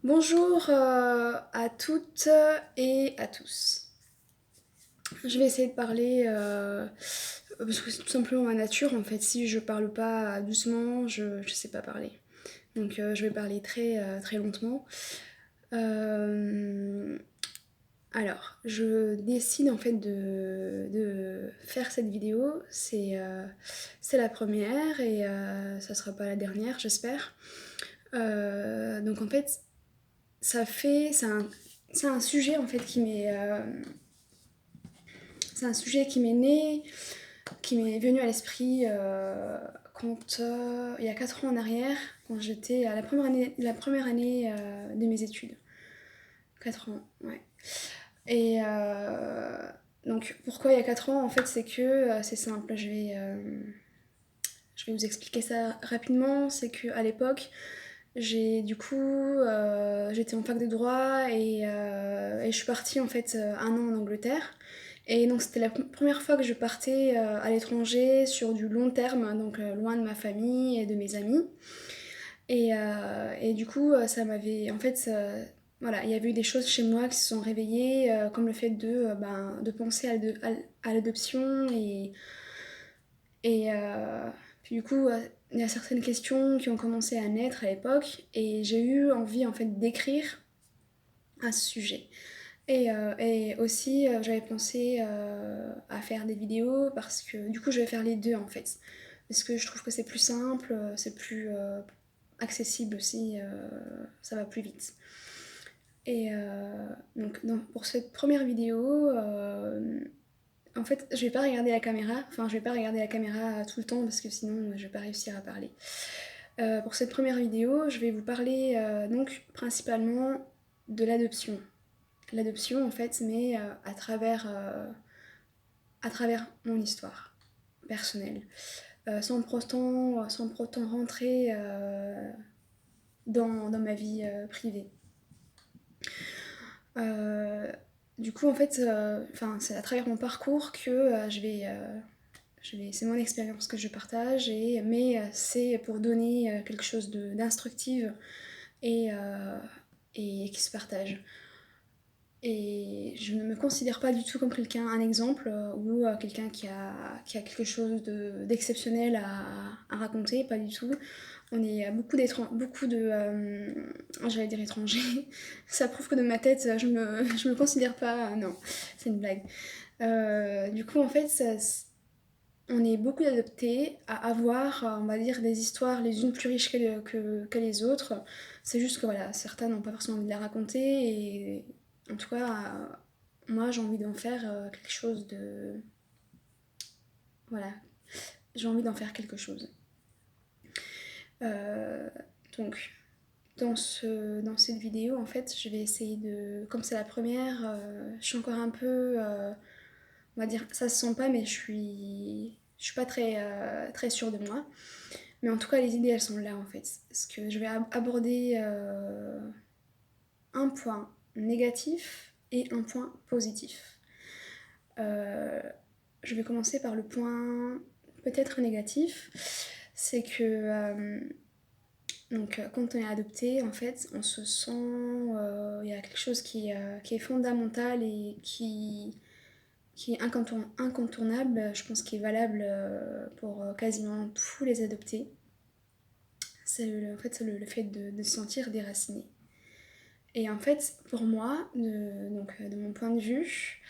Bonjour à toutes et à tous. Je vais essayer de parler parce que c'est tout simplement ma nature en fait. Si je parle pas doucement, je sais pas parler. Donc je vais parler très lentement. Euh, alors, je décide en fait de faire cette vidéo. C'est la première et ça sera pas la dernière, j'espère. Donc en fait, c'est un sujet en fait c'est un sujet qui m'est né, qui m'est venu à l'esprit quand il y a 4 ans en arrière, quand j'étais à la première année de mes études. 4 ans, ouais. Et donc pourquoi il y a 4 ans en fait c'est que c'est simple, je vais vous expliquer ça rapidement, c'est que à l'époque j'étais en fac de droit et je suis partie en fait un an en Angleterre. Et donc c'était la première fois que je partais à l'étranger sur du long terme, donc loin de ma famille et de mes amis. Et du coup, ça m'avait. En fait, voilà, il y avait eu des choses chez moi qui se sont réveillées, comme le fait de penser à l'adoption. Et puis du coup, il y a certaines questions qui ont commencé à naître à l'époque, et j'ai eu envie en fait d'écrire à ce sujet. Et aussi, j'avais pensé à faire des vidéos parce que du coup, je vais faire les deux en fait. Parce que je trouve que c'est plus simple, c'est plus accessible aussi, ça va plus vite. Et pour cette première vidéo, en fait, je vais pas regarder la caméra, enfin, je vais pas regarder la caméra tout le temps parce que sinon, je vais pas réussir à parler. Pour cette première vidéo, je vais vous parler donc principalement de l'adoption. L'adoption, en fait, mais à travers mon histoire personnelle, sans pour autant rentrer dans ma vie privée. Euh, du coup, en fait, c'est à travers mon parcours que c'est mon expérience que je partage, mais c'est pour donner quelque chose d'instructif et, euh, et qui se partage. Et je ne me considère pas du tout comme un exemple ou quelqu'un qui a quelque chose d'exceptionnel à raconter, pas du tout. On est beaucoup de j'allais dire étrangers. Ça prouve que de ma tête, je me considère pas. Non, c'est une blague. Du coup, en fait, on est beaucoup adoptés à avoir, on va dire, des histoires les unes plus riches que les autres. C'est juste que voilà, certains n'ont pas forcément envie de les raconter et en tout cas, moi j'ai envie d'en faire quelque chose de. Voilà, j'ai envie d'en faire quelque chose. Euh, donc, dans cette vidéo, en fait, je vais essayer de. Comme c'est la première, je suis encore un peu. On va dire, ça se sent pas, mais je suis pas très sûre de moi. Mais en tout cas, les idées, elles sont là en fait. Parce que je vais aborder un point négatif et un point positif. Euh, je vais commencer par le point peut-être négatif. C'est que quand on est adopté, en fait, on se sent. Il y a quelque chose qui est fondamental et qui est incontournable, je pense qu'il est valable pour quasiment tous les adoptés. En fait, c'est le fait de se sentir déraciné. Et en fait, pour moi, de mon point de vue,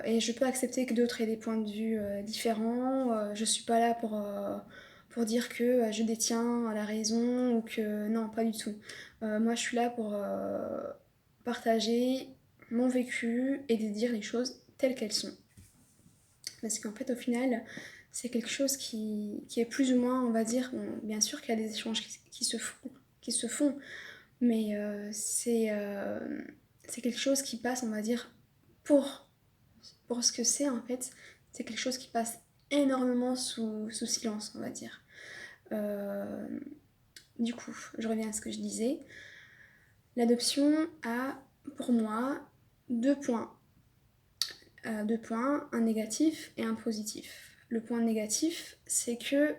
et je peux accepter que d'autres aient des points de vue différents, je suis pas là pour dire que je détiens la raison ou que non, pas du tout. Moi, je suis là pour partager mon vécu et de dire les choses telles qu'elles sont. Parce qu'en fait, au final, c'est quelque chose qui est plus ou moins, on va dire, bon, bien sûr qu'il y a des échanges qui se font, mais c'est quelque chose qui passe, on va dire, pour, pour ce que c'est en fait. C'est quelque chose qui passe énormément sous silence, on va dire. Euh, du coup, je reviens à ce que je disais. L'adoption a, pour moi, deux points. Deux points, un négatif et un positif. Le point négatif, c'est que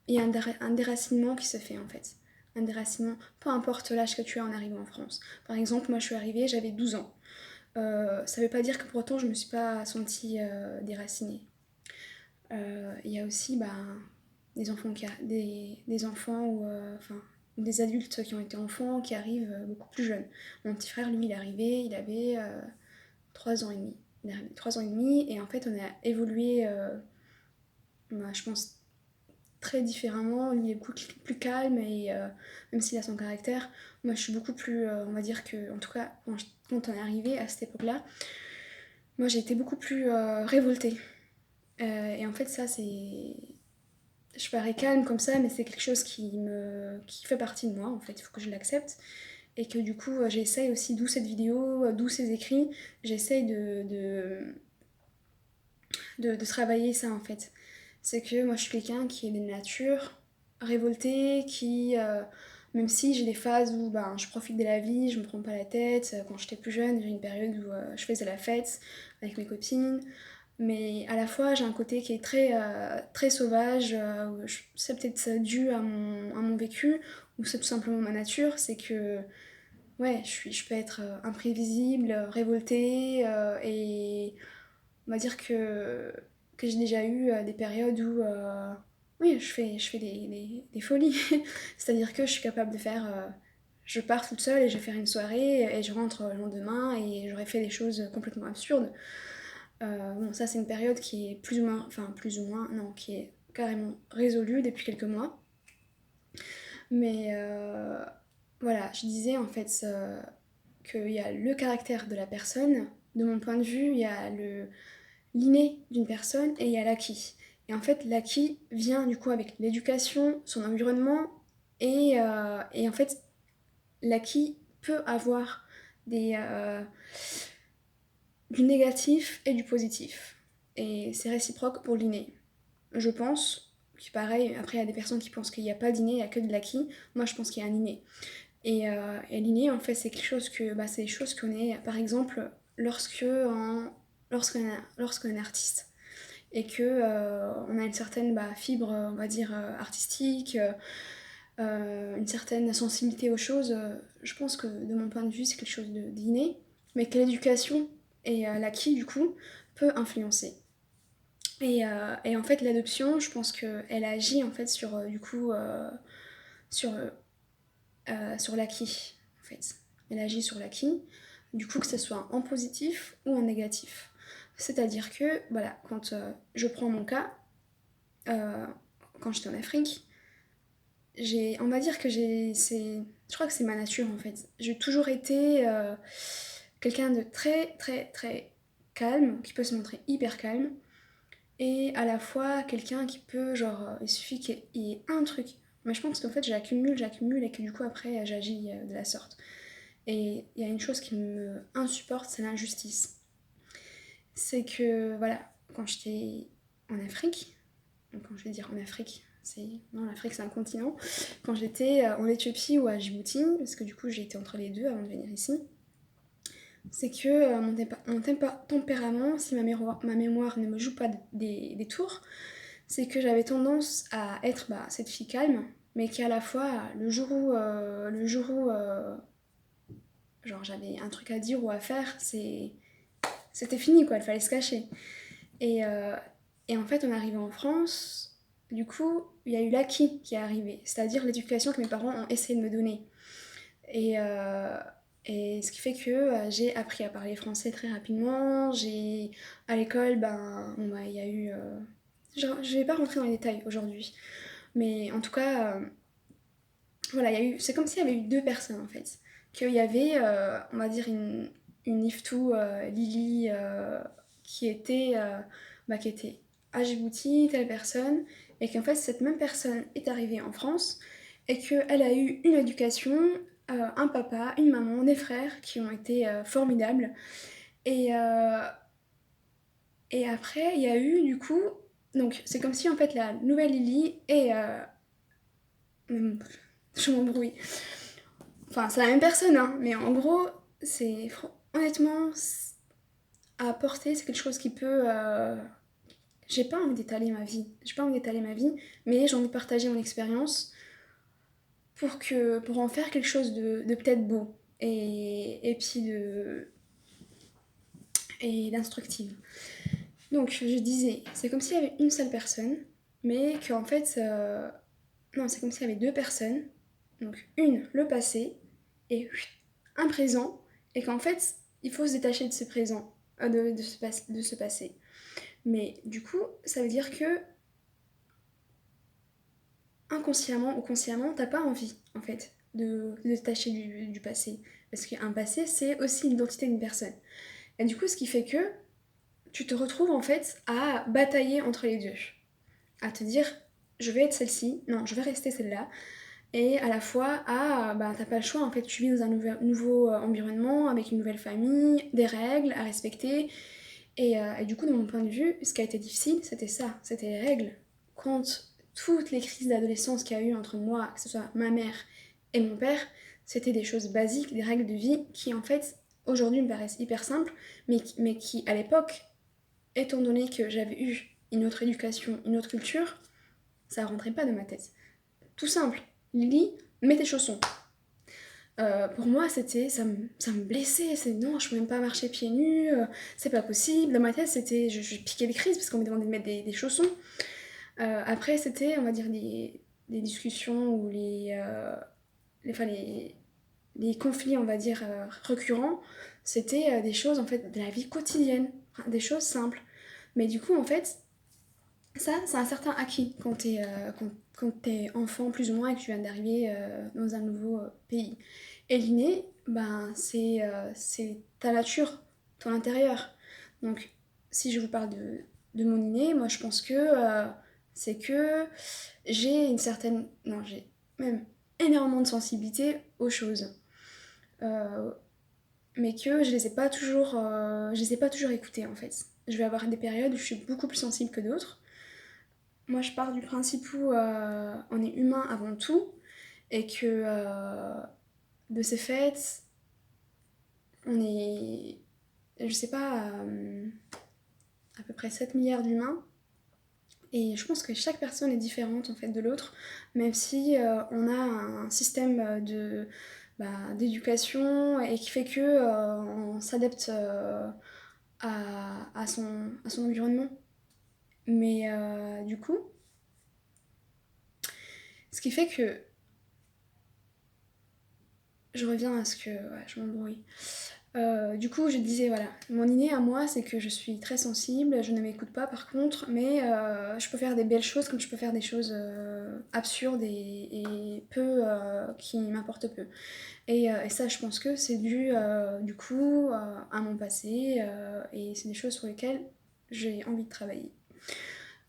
il y a un déracinement qui se fait en fait. un déracinement, peu importe l'âge que tu as en arrivant en France. Par exemple, moi je suis arrivée, j'avais 12 ans. Ça veut pas dire que pour autant je me suis pas sentie déracinée. Il y a aussi des enfants, des enfants enfin, des adultes qui ont été enfants qui arrivent beaucoup plus jeunes. Mon petit frère, lui, il est arrivé, il avait 3 ans et demi. Il est arrivé 3 ans et demi et en fait on a évolué, je pense, très différemment. Lui est beaucoup plus calme et même s'il a son caractère, moi je suis beaucoup plus, on va dire que, en tout cas quand on est arrivé à cette époque-là, moi j'ai été beaucoup plus révoltée. Et en fait ça c'est... Je parais calme comme ça, mais c'est quelque chose qui fait partie de moi en fait, il faut que je l'accepte. Et que du coup j'essaye aussi, d'où cette vidéo, d'où ces écrits, j'essaye de travailler ça en fait. C'est que moi je suis quelqu'un qui est de nature révoltée, même si j'ai des phases où je profite de la vie, je me prends pas la tête. Quand j'étais plus jeune, j'ai une période où je faisais la fête avec mes copines. Mais à la fois, j'ai un côté qui est très sauvage. C'est peut-être dû à mon vécu, ou c'est tout simplement ma nature. C'est que, ouais, je peux être imprévisible, révoltée, et on va dire que j'ai déjà eu des périodes où, oui, je fais des folies. C'est-à-dire que je suis capable de faire. Je pars toute seule et je vais faire une soirée et je rentre le lendemain et j'aurais fait des choses complètement absurdes. Bon, ça, c'est une période qui est plus ou moins, non, qui est carrément résolue depuis quelques mois. Mais voilà, je disais en fait qu'il y a le caractère de la personne. De mon point de vue, il y a l'inné d'une personne et il y a l'acquis. Et en fait, l'acquis vient du coup avec l'éducation, son environnement, et en fait, l'acquis peut avoir des, du négatif et du positif. Et c'est réciproque pour l'inné. Je pense, puis pareil, après il y a des personnes qui pensent qu'il n'y a pas d'inné, il n'y a que de l'acquis. Moi je pense qu'il y a un inné. Et l'inné en fait c'est quelque chose c'est des choses qu'on est, par exemple, lorsqu'on est artiste. Et que on a une certaine fibre, on va dire, artistique, une certaine sensibilité aux choses. Je pense que de mon point de vue c'est quelque chose d'inné, mais que l'éducation et l'acquis du coup peut influencer. Et en fait, l'adoption, je pense qu'elle agit en fait sur, du coup, sur, sur l'acquis, en fait. Elle agit sur l'acquis, du coup, que ce soit en positif ou en négatif. C'est-à-dire que, voilà, quand je prends mon cas, euh, quand j'étais en Afrique, on va dire que je crois que c'est ma nature, en fait. J'ai toujours été quelqu'un de très, très, très calme, qui peut se montrer hyper calme, et à la fois quelqu'un qui peut, genre, il suffit qu'il y ait un truc. Mais je pense qu'en fait, j'accumule, et que du coup, après, j'agis de la sorte. Et il y a une chose qui me insupporte, c'est l'injustice. C'est que, voilà, quand j'étais en Afrique, donc quand je vais dire en Afrique, non, l'Afrique c'est un continent, quand j'étais en Éthiopie ou à Djibouti, parce que du coup j'ai été entre les deux avant de venir ici, c'est que mon tempérament, si ma mémoire ne me joue pas des tours, c'est que j'avais tendance à être cette fille calme, mais qui à la fois, genre j'avais un truc à dire ou à faire, c'était fini quoi, il fallait se cacher. Et, euh, et en fait, on est arrivé en France, du coup, il y a eu l'acquis qui est arrivé, c'est-à-dire l'éducation que mes parents ont essayé de me donner. Et, euh, et ce qui fait que j'ai appris à parler français très rapidement. À l'école, il y a eu. Je vais pas rentrer dans les détails aujourd'hui, mais en tout cas, voilà, c'est comme s'il y avait eu deux personnes en fait. Qu'il y avait, on va dire, une Iftou, Lily, qui était à Djibouti, telle personne, et qu'en fait, cette même personne est arrivée en France, et qu'elle a eu une éducation, un papa, une maman, des frères qui ont été formidables. Et, euh, et après, il y a eu du coup. Donc, c'est comme si en fait la nouvelle Lily et. Je m'embrouille. Enfin, c'est la même personne, hein, mais en gros, c'est. Honnêtement, à apporter, c'est quelque chose qui peut. J'ai pas envie d'étaler ma vie. J'ai pas envie d'étaler ma vie, mais j'ai envie de partager mon expérience pour en faire quelque chose de peut-être beau et puis et d'instructive. Donc je disais, c'est comme s'il y avait une seule personne, mais qu'en fait, non, c'est comme s'il y avait deux personnes. Donc une, le passé, et un présent, et qu'en fait, il faut se détacher de ce présent, de ce passé. Mais du coup, ça veut dire que inconsciemment ou consciemment, t'as pas envie, en fait, de se détacher du passé. Parce qu'un passé, c'est aussi l'identité d'une personne. Et du coup, ce qui fait que tu te retrouves en fait à batailler entre les deux. À te dire, je vais être celle-ci, non, je vais rester celle-là. Et à la fois, bah, t'as pas le choix, en fait, tu vis dans un nouveau environnement, avec une nouvelle famille, des règles à respecter. Et du coup, de mon point de vue, ce qui a été difficile, c'était ça, c'était les règles. Quand toutes les crises d'adolescence qu'il y a eu entre moi, que ce soit ma mère et mon père, c'était des choses basiques, des règles de vie qui, en fait, aujourd'hui me paraissent hyper simples, mais qui, à l'époque, étant donné que j'avais eu une autre éducation, une autre culture, ça rentrait pas dans ma tête. Tout simple. Lily, mets tes chaussons. Pour moi, ça me blessait. C'est non, je peux même pas marcher pieds nus, c'est pas possible. Dans ma tête, c'était, je piquais des crises parce qu'on me demandait de mettre des chaussons. Après, c'était, on va dire, des discussions où enfin, les conflits, on va dire, récurrents, c'était des choses, en fait, de la vie quotidienne, enfin, des choses simples. Mais du coup, en fait, ça, c'est un certain acquis quand t'es enfant, plus ou moins, et que tu viens d'arriver dans un nouveau pays. Et l'inné, ben, c'est ta nature, ton intérieur. Donc, si je vous parle de mon inné, moi, je pense que c'est que j'ai une certaine... Non, j'ai même énormément de sensibilité aux choses. Euh, mais que je les ai pas toujours écoutées, en fait. Je vais avoir des périodes où je suis beaucoup plus sensible que d'autres. Moi, je pars du principe où on est humain avant tout et que de ce fait, on est, je sais pas, à peu près 7 milliards d'humains. Et je pense que chaque personne est différente en fait de l'autre, même si on a un système d'éducation et qui fait que on s'adapte à son environnement. Mais du coup, ce qui fait que je reviens à ce que... Ouais, je m'embrouille. Du coup, je disais, voilà, mon inné à moi, c'est que je suis très sensible, je ne m'écoute pas par contre, mais je peux faire des belles choses comme je peux faire des choses absurdes et peu, qui m'importent peu. Et ça, je pense que c'est dû, du coup, à mon passé, et c'est des choses sur lesquelles j'ai envie de travailler.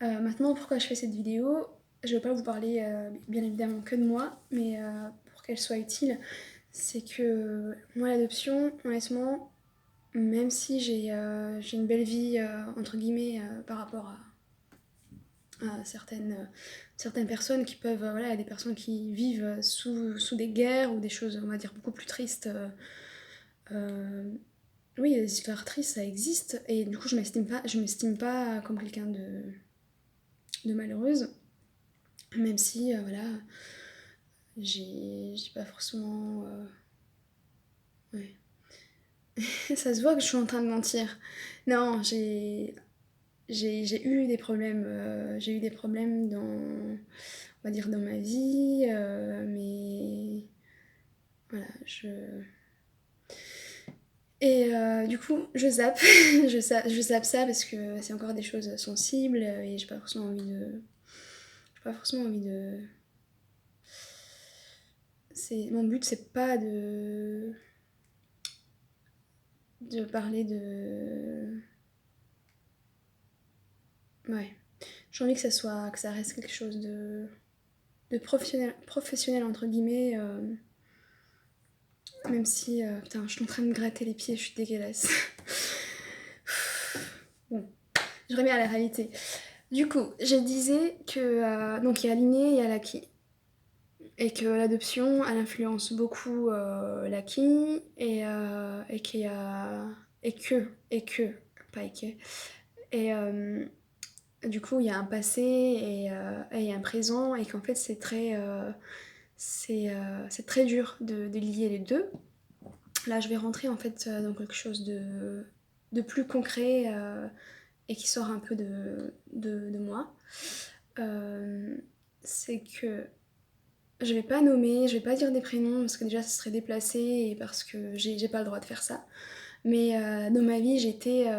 Maintenant, pourquoi je fais cette vidéo? Je vais pas vous parler, bien évidemment, que de moi, mais pour qu'elle soit utile, c'est que moi, l'adoption, honnêtement, même si j'ai une belle vie, entre guillemets, par rapport à certaines personnes qui peuvent, voilà, des personnes qui vivent sous des guerres ou des choses, on va dire, beaucoup plus tristes. Euh, oui, des histoires tristes, ça existe, et du coup, je m'estime pas comme quelqu'un de malheureuse, même si, voilà, j'ai pas forcément... ouais. Ça se voit que je suis en train de mentir. Non, j'ai eu des problèmes, j'ai eu des problèmes on va dire dans ma vie, mais voilà, et du coup, je zappe, je zappe ça parce que c'est encore des choses sensibles et j'ai pas forcément envie j'ai pas forcément envie de, mon but c'est pas de parler de, ouais, j'ai envie que que ça reste quelque chose de professionnel entre guillemets, même si, putain, je suis en train de me gratter les pieds, je suis dégueulasse. Bon, je reviens à la réalité. Du coup, je disais que, donc il y a l'inné et il y a l'acquis. Et que l'adoption, elle influence beaucoup l'acquis, et qu'il y a... pas et que... Et du coup, il y a un passé et un présent, et qu'en fait, c'est très dur de lier les deux. Là, je vais rentrer en fait dans quelque chose de plus concret et qui sort un peu de moi. Euh, c'est que je vais pas nommer, je vais pas dire des prénoms parce que déjà ça serait déplacé et parce que j'ai pas le droit de faire ça. Mais dans ma vie, j'étais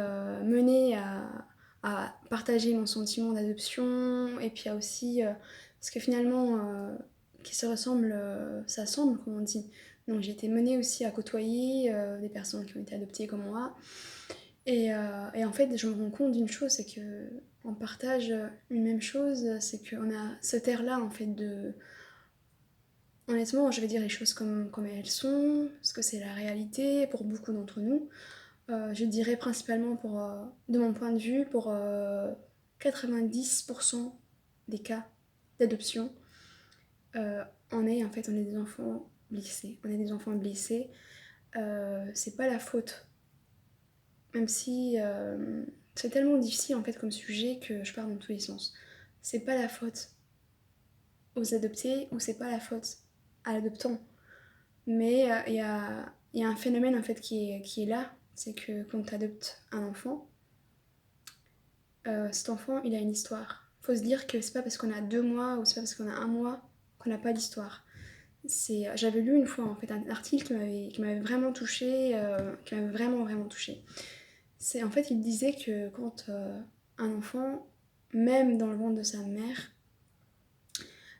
menée à partager mon sentiment d'adoption et puis à aussi. Parce que finalement, qui se ressemble, ça semble, comme on dit. Donc j'ai été menée aussi à côtoyer des personnes qui ont été adoptées comme moi. Et en fait, je me rends compte d'une chose, c'est que on partage une même chose, c'est qu'on a cette air-là en fait de. Honnêtement, je vais dire les choses comme elles sont, parce que c'est la réalité pour beaucoup d'entre nous. Je dirais principalement de mon point de vue, pour 90% des cas d'adoption, on est des enfants blessés. On est des enfants blessés. C'est pas la faute, même si c'est tellement difficile en fait comme sujet que je pars dans tous les sens. C'est pas la faute aux adoptés ou c'est pas la faute à l'adoptant. Mais il y a un phénomène en fait qui est là, c'est que quand tu adoptes un enfant, cet enfant, il a une histoire. Faut se dire que c'est pas parce qu'on a 2 mois ou c'est pas parce qu'on a un mois qu'on n'a pas d'histoire. J'avais lu une fois en fait un article qui m'avait vraiment touchée, qui m'avait vraiment vraiment touchée. En fait, il disait que quand un enfant, même dans le ventre de sa mère,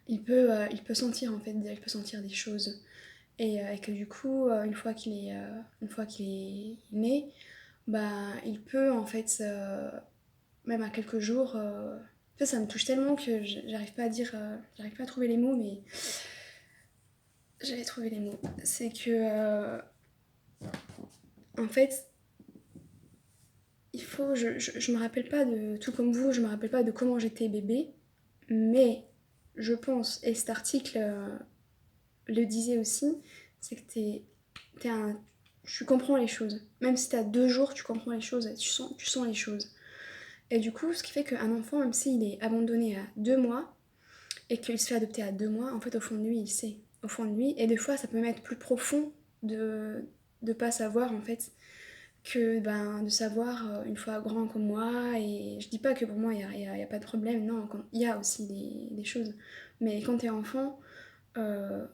il peut sentir en fait, il peut sentir des choses. Et que du coup, une fois qu'il est né, bah, il peut en fait même à quelques jours. Ça me touche tellement que j'arrive pas à dire, j'arrive pas à trouver les mots, mais j'avais trouvé les mots. C'est que, en fait, je me rappelle pas de, tout comme vous, je me rappelle pas de comment j'étais bébé, mais je pense, et cet article le disait aussi, c'est que t'es un, tu comprends les choses. Même si t'as 2 jours, tu comprends les choses, tu sens les choses. Et du coup, ce qui fait qu'un enfant, même s'il est abandonné à 2 mois, et qu'il se fait adopter à 2 mois, en fait, au fond de lui, il sait. Au fond de lui. Et des fois, ça peut même être plus profond de pas savoir, en fait, que ben, de savoir une fois grand comme moi. Et je dis pas que pour moi, il y a pas de problème. Non, il y a aussi des choses. Mais quand t'es enfant, euh,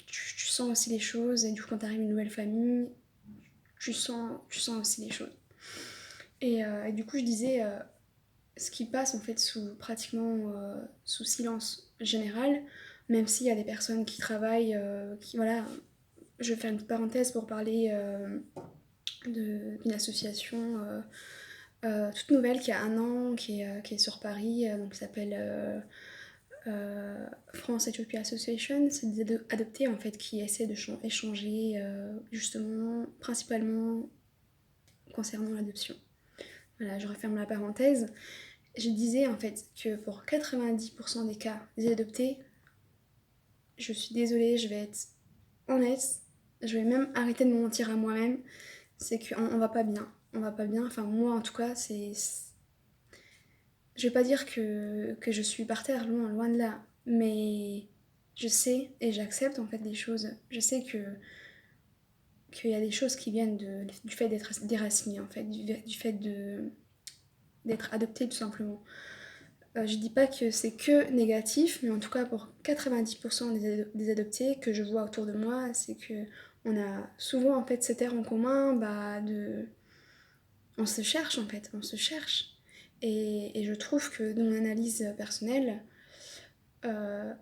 tu sens aussi les choses. Et du coup, quand t'arrives à une nouvelle famille, tu sens aussi les choses. Et du coup, je disais, ce qui passe en fait pratiquement sous silence général, même s'il y a des personnes qui travaillent, voilà, je vais faire une petite parenthèse pour parler d'une association toute nouvelle qui a un an, qui est sur Paris, donc qui s'appelle France Ethiopia Association. C'est des adoptés en fait qui essaient de échanger justement, principalement concernant l'adoption. Voilà, je referme la parenthèse. Je disais en fait que pour 90% des cas des adoptés, je suis désolée, je vais être honnête, je vais même arrêter de me mentir à moi-même, c'est qu'on va pas bien. On va pas bien, enfin moi en tout cas, je vais pas dire que je suis par terre, loin, loin de là, mais je sais et j'accepte en fait des choses. Je sais qu'il y a des choses qui viennent du fait d'être déraciné en fait, du fait d'être adopté tout simplement. Je dis pas que c'est que négatif, mais en tout cas pour 90% des adoptés que je vois autour de moi, c'est que on a souvent en fait cette air en commun, on se cherche en fait, on se cherche. Et je trouve que dans mon analyse personnelle, euh,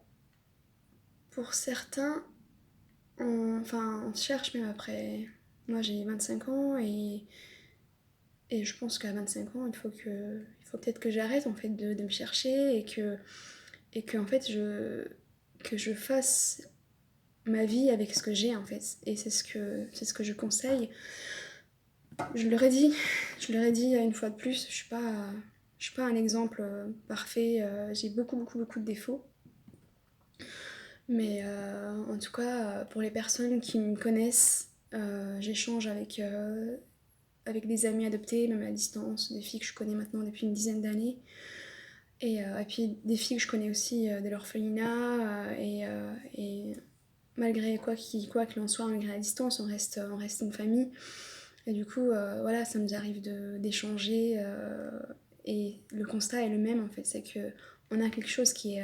pour certains, on se cherche même après. Moi j'ai 25 ans et je pense qu'à 25 ans, il faut peut-être que j'arrête en fait de me chercher et que en fait que je fasse ma vie avec ce que j'ai en fait. Et c'est ce que je conseille. Je leur ai dit, je leur ai dit une fois de plus, je suis pas un exemple parfait, j'ai beaucoup beaucoup beaucoup de défauts. Mais en tout cas, pour les personnes qui me connaissent, j'échange avec des amis adoptés, même à distance, des filles que je connais maintenant depuis une dizaine d'années. Et puis des filles que je connais aussi de l'orphelinat, et malgré quoi qu'il en soit, malgré la distance, on reste une famille. Et du coup, voilà, ça nous arrive d'échanger. Et le constat est le même en fait, c'est que on a quelque chose qui,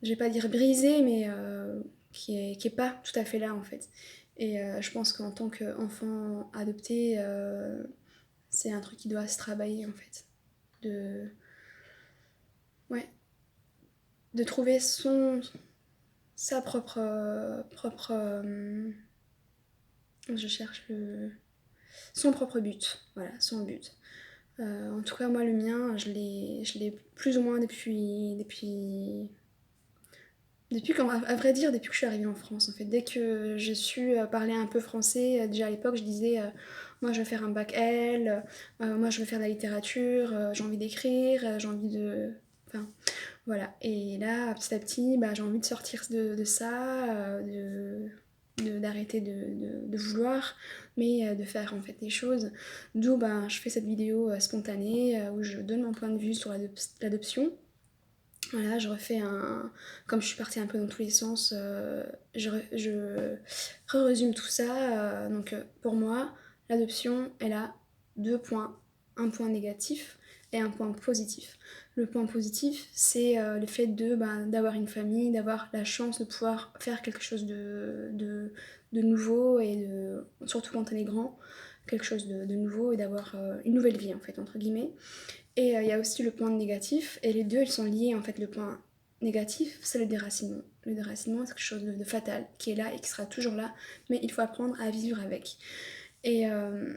je vais pas dire brisé, mais qui est pas tout à fait là en fait. Et je pense qu'en tant qu'enfant adopté, c'est un truc qui doit se travailler en fait. De, ouais, de trouver sa propre je cherche son propre but, voilà, son but. En tout cas, moi, le mien, je l'ai plus ou moins depuis quand, à vrai dire, depuis que je suis arrivée en France, en fait. Dès que j'ai su parler un peu français, déjà à l'époque, je disais, moi, je veux faire un bac L, moi, je veux faire de la littérature, j'ai envie d'écrire, j'ai envie de... Enfin, voilà. Et là, petit à petit, bah, j'ai envie de sortir de ça, d'arrêter de vouloir, mais de faire en fait des choses. D'où ben, je fais cette vidéo spontanée où je donne mon point de vue sur l'adoption. Voilà, je refais un... Comme je suis partie un peu dans tous les sens, je résume tout ça. Donc pour moi, l'adoption, elle a deux points. Un point négatif et un point positif. Le point positif, c'est le fait d'avoir une famille, d'avoir la chance de pouvoir faire quelque chose de nouveau, surtout quand on est grand, quelque chose de nouveau et d'avoir une nouvelle vie en fait, entre guillemets. Et il y a aussi le point négatif, et les deux ils sont liés en fait. Le point négatif, c'est le déracinement. Le déracinement, c'est quelque chose de fatal, qui est là et qui sera toujours là, mais il faut apprendre à vivre avec. Et, euh,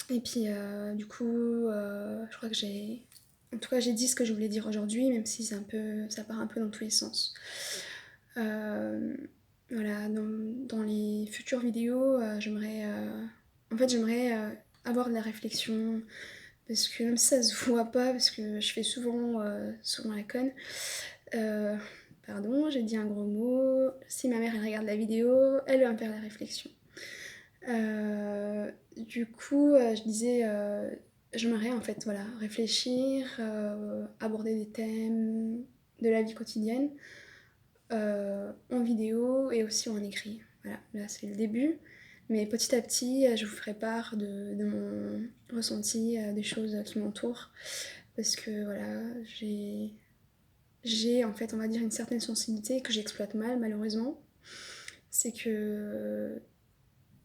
et puis du coup, je crois que j'ai... En tout cas, j'ai dit ce que je voulais dire aujourd'hui, même si ça part un peu dans tous les sens. Euh, voilà, dans les futures vidéos, j'aimerais avoir de la réflexion, parce que même si ça se voit pas, parce que je fais souvent la conne. Euh, Pardon, j'ai dit un gros mot. Si ma mère elle regarde la vidéo, elle va me faire la réflexion. Du coup, je disais, j'aimerais en fait voilà, réfléchir, aborder des thèmes de la vie quotidienne en vidéo et aussi en écrit. Voilà, là c'est le début. Mais petit à petit, je vous ferai part de mon ressenti, des choses qui m'entourent. Parce que voilà, j'ai en fait, on va dire, une certaine sensibilité que j'exploite mal, malheureusement. C'est que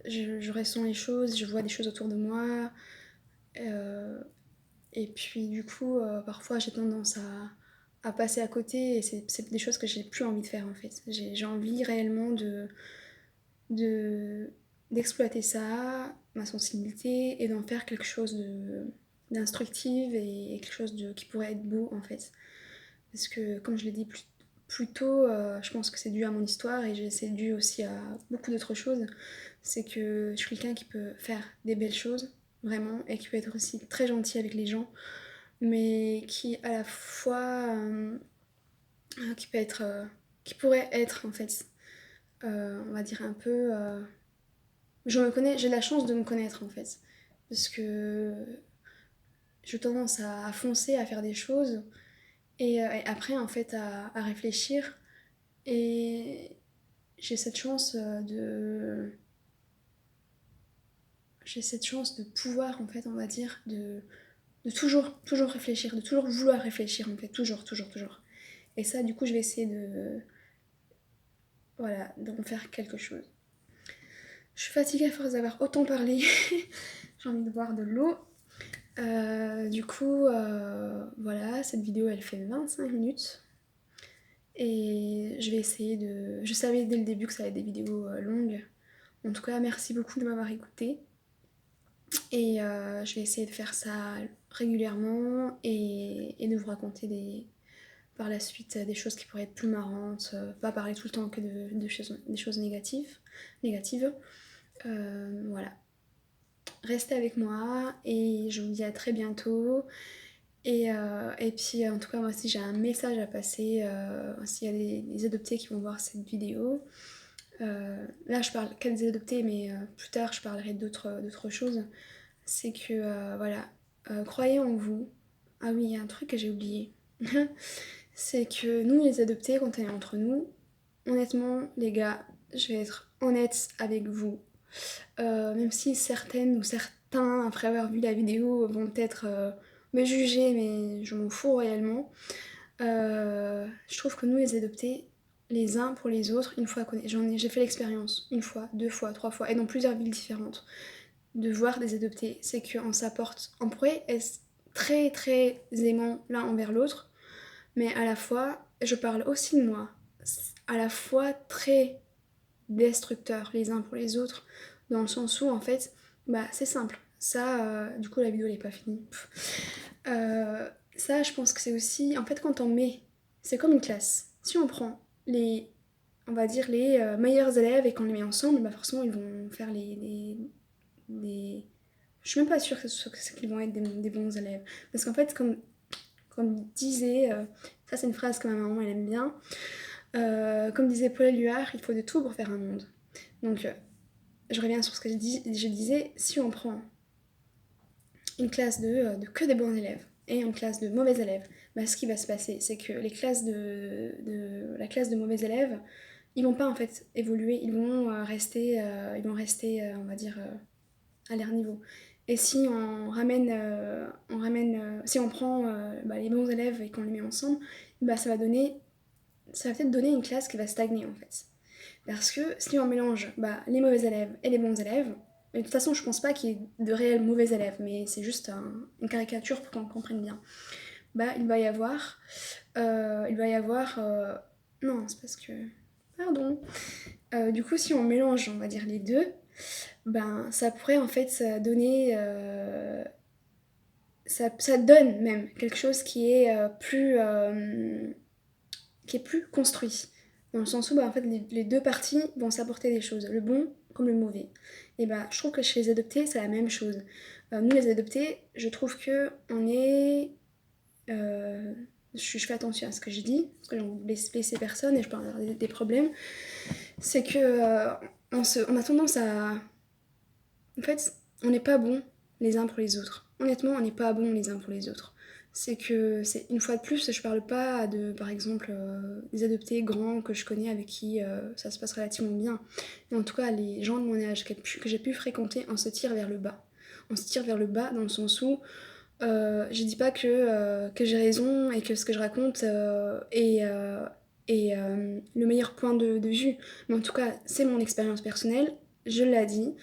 je ressens les choses, je vois des choses autour de moi. euh, et puis du coup, parfois j'ai tendance à passer à côté et c'est des choses que j'ai plus envie de faire en fait. J'ai envie réellement de d'exploiter ça, ma sensibilité, et d'en faire quelque chose d'instructif et quelque chose qui pourrait être beau en fait. Parce que comme je l'ai dit plus tôt, je pense que c'est dû à mon histoire et c'est dû aussi à beaucoup d'autres choses. C'est que je suis quelqu'un qui peut faire des belles choses, vraiment, et qui peut être aussi très gentil avec les gens, mais qui à la fois qui peut être qui pourrait être en fait on va dire un peu je me connais, j'ai la chance de me connaître en fait, parce que j'ai tendance à foncer, à faire des choses, et après en fait à réfléchir, et j'ai cette chance j'ai cette chance de pouvoir en fait, on va dire, de toujours réfléchir, de toujours vouloir réfléchir en fait, toujours. Et ça, du coup, je vais essayer voilà, d'en faire quelque chose. Je suis fatiguée à force d'avoir autant parlé. J'ai envie de boire de l'eau. Du coup, voilà, cette vidéo elle fait 25 minutes. Et je vais essayer de... Je savais dès le début que ça allait être des vidéos longues. En tout cas, merci beaucoup de m'avoir écouté. Et je vais essayer de faire ça régulièrement et de vous raconter par la suite des choses qui pourraient être plus marrantes. Pas parler tout le temps que des choses négatives. Voilà. Restez avec moi et je vous dis à très bientôt. Et puis en tout cas, moi si j'ai un message à passer, s'il y a des adoptés qui vont voir cette vidéo, là je parle qu'à des adoptés, mais plus tard je parlerai d'autres choses. C'est que voilà, croyez en vous, Ah oui, il y a un truc que j'ai oublié. C'est que nous, les adoptés, quand on est entre nous, honnêtement, les gars, je vais être honnête avec vous. Même si certaines ou certains, après avoir vu la vidéo, vont peut-être me juger, mais je m'en fous réellement. Je trouve que nous, les adoptés, les uns pour les autres, une fois qu'on est, j'ai fait l'expérience, une fois, deux fois, trois fois, et dans plusieurs villes différentes, de voir des adoptés, c'est qu'on s'apporte, on pourrait être très très aimants l'un envers l'autre, mais à la fois, je parle aussi de moi, à la fois très destructeurs les uns pour les autres, dans le sens où en fait, bah c'est simple. Ça, du coup la vidéo elle est pas finie. Ça, je pense que c'est aussi, en fait, quand on met, c'est comme une classe. Si on prend les, on va dire les meilleurs élèves et qu'on les met ensemble, bah forcément ils vont faire je suis même pas sûre qu'ils vont être des bons élèves. Parce qu'en fait, comme disait, ça c'est une phrase que ma maman elle aime bien, comme disait Paul Éluard, il faut de tout pour faire un monde. Donc, je reviens sur ce que je disais, si on prend une classe de que des bons élèves et une classe de mauvais élèves, bah, ce qui va se passer, c'est que les classes la classe de mauvais élèves, ils vont pas en fait évoluer, ils vont rester on va dire, à leur niveau. Et si si on prend bah, les bons élèves et qu'on les met ensemble, bah, ça va peut-être donner une classe qui va stagner en fait. Parce que si on mélange bah, les mauvais élèves et les bons élèves, et de toute façon je pense pas qu'il y ait de réels mauvais élèves, mais c'est juste une caricature pour qu'on comprenne bien, bah il va y avoir... non, c'est parce que... Pardon. Du coup si on mélange on va dire les deux, ben ça pourrait en fait donner... ça donne même quelque chose qui est plus construit. Dans le sens où bah, en fait, les deux parties vont s'apporter des choses, le bon comme le mauvais. Et bah, je trouve que chez les adoptés, c'est la même chose. Nous, les adoptés, je trouve que on est. euh, je fais attention à ce que je dis, parce que j'ai envie de blesser personne et je peux avoir des problèmes. C'est que on a tendance à. En fait, on n'est pas bons les uns pour les autres. Honnêtement, on n'est pas bons les uns pour les autres. C'est que, c'est une fois de plus, je parle pas de, par exemple, des adoptés grands que je connais avec qui ça se passe relativement bien. Mais en tout cas, les gens de mon âge que j'ai pu fréquenter, on se tire vers le bas. On se tire vers le bas dans le sens où je dis pas que j'ai raison et que ce que je raconte est le meilleur point de vue. Mais en tout cas, c'est mon expérience personnelle, je l'ai dit,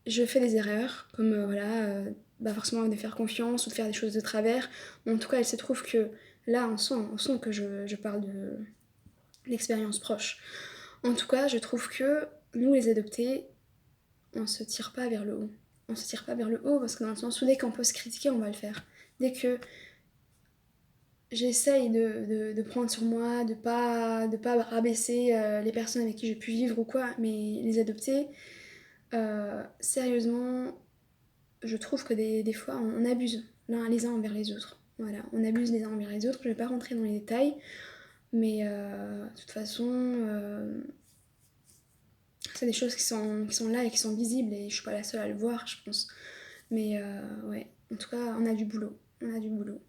je fais des erreurs, comme voilà, pas forcément de faire confiance ou de faire des choses de travers. Mais en tout cas, il se trouve que là, on sent que je parle d'expérience proche. En tout cas, je trouve que nous, les adoptés, on se tire pas vers le haut. On se tire pas vers le haut parce que dans le sens où dès qu'on peut se critiquer, on va le faire. Dès que j'essaye de prendre sur moi, de pas rabaisser les personnes avec qui j'ai pu vivre ou quoi, mais les adoptés, sérieusement, je trouve que des fois on abuse les uns envers les autres. Voilà, on abuse les uns envers les autres. Je vais pas rentrer dans les détails, mais de toute façon, c'est des choses qui sont là et qui sont visibles et je suis pas la seule à le voir, je pense. Mais ouais, en tout cas, on a du boulot. On a du boulot.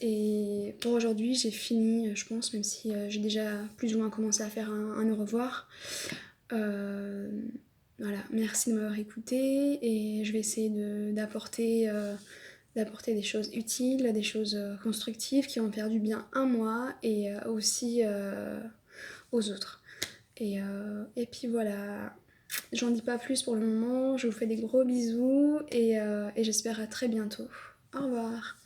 Et pour aujourd'hui, j'ai fini, je pense, même si j'ai déjà plus ou moins commencé à faire un au revoir. Euh, voilà, merci de m'avoir écouté et je vais essayer d'apporter des choses utiles, des choses constructives qui ont faire du bien à moi et aussi aux autres. Et puis voilà, j'en dis pas plus pour le moment, je vous fais des gros bisous et j'espère à très bientôt. Au revoir.